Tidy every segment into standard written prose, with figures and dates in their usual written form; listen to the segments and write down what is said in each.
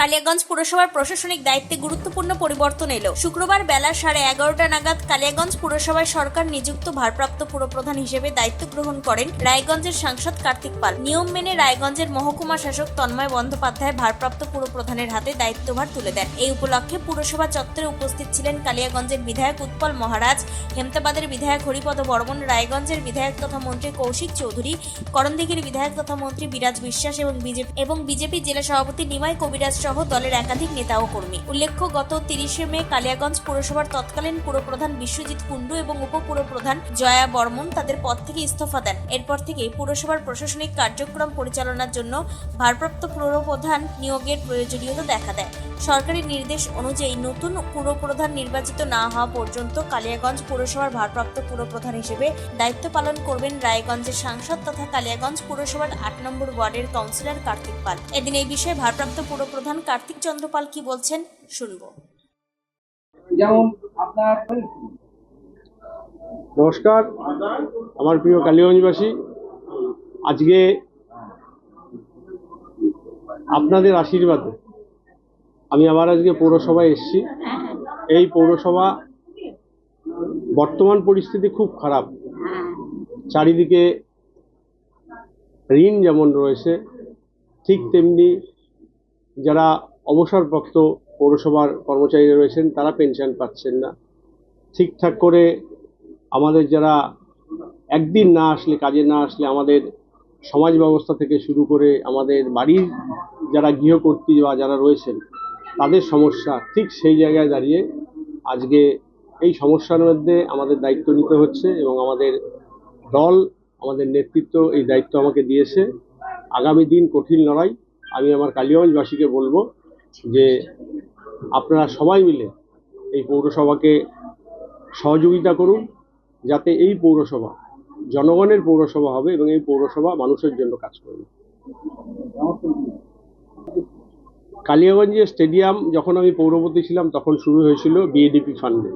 কালিয়াগঞ্জ পুরসভার প্রশাসনিক দায়িত্বে গুরুত্বপূর্ণ পরিবর্তন এলো। শুক্রবার বেলা 11:30 নাগাদ কালিয়াগঞ্জ পুরসভায় সরকার নিযুক্ত ভারপ্রাপ্ত পুরপ্রধান হিসেবে দায়িত্ব গ্রহণ করেন রায়গঞ্জের সাংসদ কার্তিক পাল। নিয়ম মেনে রায়গঞ্জের মহকুমা শাসক তন্ময় বন্দ্যোপাধ্যায় ভারপ্রাপ্ত পুরপ্রধানের হাতে দায়িত্বভার তুলে দেন। এই উপলক্ষে পুরসভা চত্বরে উপস্থিত ছিলেন কালিয়াগঞ্জের বিধায়ক উৎপল মহারাজ, হেমতাবাদের বিধায়ক হরিপদ বর্মন, রায়গঞ্জের বিধায়ক তথা মন্ত্রী কৌশিক চৌধুরী, করণদিঘির বিধায়ক তথা মন্ত্রী বিরাজ বিশ্বাস এবং বিজেপি জেলা সভাপতি নিমাই কবিরাজ সহ দলের একাধিক নেতা ও কর্মী। উল্লেখ্য, গত 30 মে কালিয়াগঞ্জ পুরসভার তৎকালীন পুরপ্রধান বিশ্বজিৎ কুণ্ডু এবং উপপুরপ্রধান জয়া বর্মন তাদের পদ থেকে ইস্তফা দেন। এরপর থেকেই পুরসভার প্রশাসনিক কার্যক্রম পরিচালনার জন্য ভারপ্রাপ্ত পুরপ্রধান নিয়োগের প্রয়োজনীয়তা দেখা দেয়। সরকারি নির্দেশ অনুযায়ী নতুন পুরপ্রধান নির্বাচিত না হওয়া পর্যন্ত কালিয়াগঞ্জ পুরসভার ভারপ্রাপ্ত পুরপ্রধান হিসেবে দায়িত্ব পালন করবেন রায়গঞ্জের সাংসদ তথা কালিয়াগঞ্জ পুরসভার 8 নম্বর ওয়ার্ডের কাউন্সিলর কার্তিক পাল। এদিন এই বিষয়ে ভারপ্রাপ্ত পুরপ্রধান কার্তিক চন্দ্র পাল কি বলছেন শুনবো। নমস্কার, আমার প্রিয় কালিয়াগঞ্জবাসী, আজকে আপনাদের আশীর্বাদে আমি আবার আজকে পৌরসভায় এসেছি। এই পৌরসভা বর্তমান পরিস্থিতি খুব খারাপ। চারিদিকে ঋণ যেমন রয়েছে, ঠিক তেমনি যারা অবসরপ্রাপ্ত পৌরসভার কর্মচারীরা রয়েছেন তারা পেনশন পাচ্ছেন না। ঠিকঠাক করে আমাদের যারা একদিন না আসলে, কাজে না আসলে আমাদের সমাজ ব্যবস্থা থেকে শুরু করে আমাদের বাড়ির যারা গৃহকর্ত্রী বা যারা রয়েছেন তাদের সমস্যা, ঠিক সেই জায়গায় দাঁড়িয়ে আজকে এই সমস্যার মধ্যে আমাদের দায়িত্ব নিতে হচ্ছে এবং আমাদের দল, আমাদের নেতৃত্ব এই দায়িত্ব আমাকে দিয়েছে। আগামী দিন কঠিন লড়াই। আমি আমার কালিয়াগঞ্জবাসীকে বলবো যে আপনারা সবাই মিলে এই পৌরসভাকে সহযোগিতা করুন, যাতে এই পৌরসভা জনগণের পৌরসভা হবে এবং এই পৌরসভা মানুষের জন্য কাজ করবে। কালিয়াগঞ্জে স্টেডিয়াম যখন আমি পৌরপতি ছিলাম তখন শুরু হয়েছিল বিএডিপি ফান্ডে।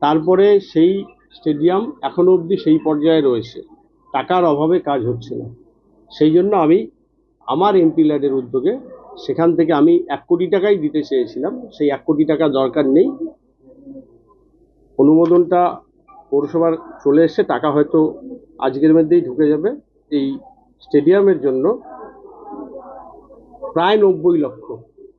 তারপরে সেই স্টেডিয়াম এখনো অবধি সেই পর্যায়ে রয়েছে, টাকার অভাবে কাজ হচ্ছে না। সেই জন্য আমি আমার এমপি ল্যাডের উদ্যোগে সেখান থেকে আমি 1 কোটি টাকাই দিতে চেয়েছিলাম। সেই 1 কোটি টাকা দরকার নেই, অনুমোদনটা পৌরসভার চলে এসছে, টাকা হয়তো আজকের মধ্যেই ঢুকে যাবে। এই স্টেডিয়ামের জন্য প্রায় 90 লক্ষ,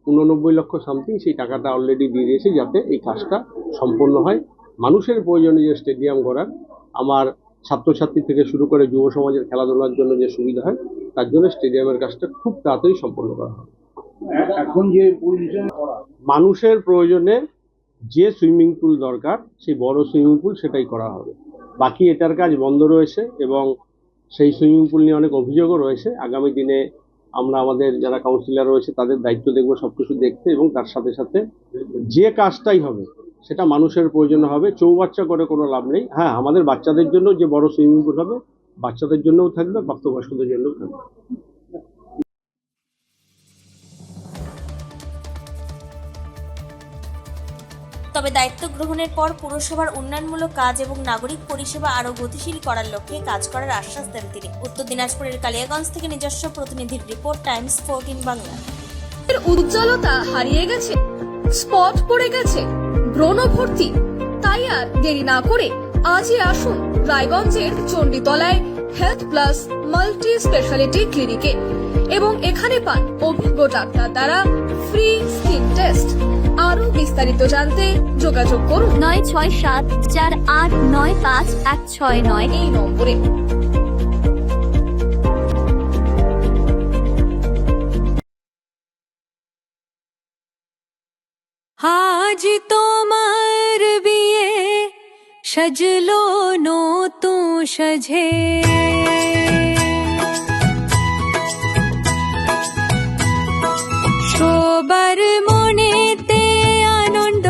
89 লক্ষ সামথিং সেই টাকাটা অলরেডি দিয়ে দিয়েছি, যাতে এই কাজটা সম্পন্ন হয়। মানুষের প্রয়োজনে যে স্টেডিয়াম করার, আমার ছাত্রছাত্রী থেকে শুরু করে যুব সমাজের খেলাধুলার জন্য যে সুবিধা হয়, তার জন্য স্টেডিয়ামের কাজটা খুব তাড়াতাড়ি সম্পন্ন করা হবে। এখন যে মানুষের প্রয়োজনে যে সুইমিং পুল দরকার, সেই বড় সুইমিং পুল সেটাই করা হবে। বাকি এটার কাজ বন্ধ রয়েছে এবং সেই সুইমিং পুল নিয়ে অনেক অভিযোগও রয়েছে। আগামী দিনে আমরা আমাদের যারা কাউন্সিলর রয়েছে তাদের দায়িত্ব দেখবো সবকিছু দেখতে, এবং তার সাথে সাথে যে কাজটাই হবে সেটা মানুষের প্রয়োজনে হবে। চৌবাচ্চা করে কোনো লাভ নেই। হ্যাঁ, আমাদের বাচ্চাদের জন্য যে বড় সুইমিং পুল হবে, বাচ্চাদের জন্যও থাকবে, প্রাপ্তবয়স্কদের জন্যও থাকবে। তবে দায়িত্ব গ্রহণের পর পুরসভার উন্নয়নমূলক কাজ এবং নাগরিক পরিষেবা আরও গতিশীল করার লক্ষ্যে কাজ করার আশ্বাস দেন তিনি। উত্তর দিনাজপুরের কালিয়াগঞ্জ থেকে নিজস্ব প্রতিনিধির রিপোর্ট, টাইমস 14 বাংলা। উজ্জ্বলতা হারিয়ে গেছে, স্পট পড়ে গেছে, ব্রণ ভর্তি, তাই আর দেরি না করে আজই আসুন রায়গঞ্জের চণ্ডীতলায় হেলথ প্লাস মাল্টি স্পেশালিটি ক্লিনিকে এবং এখানে পান অভিজ্ঞ ডাক্তার দ্বারা ফ্রি স্কিন টেস্ট। আরো বিস্তারিত জানতে যোগাযোগ করুন 9674895169 এই নম্বরে। আজ তোমার বিয়ে সাজলো নতুন সাজে, সবার মনেতে আনন্দ,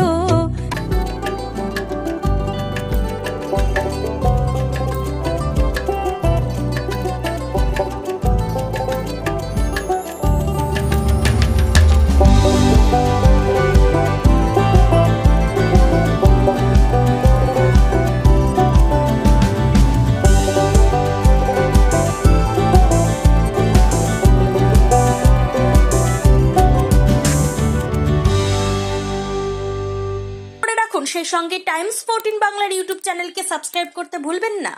রাখুন, সেই সঙ্গে টাইমস 14 বাংলার ইউটিউব চ্যানেলকে সাবস্ক্রাইব করতে ভুলবেন না।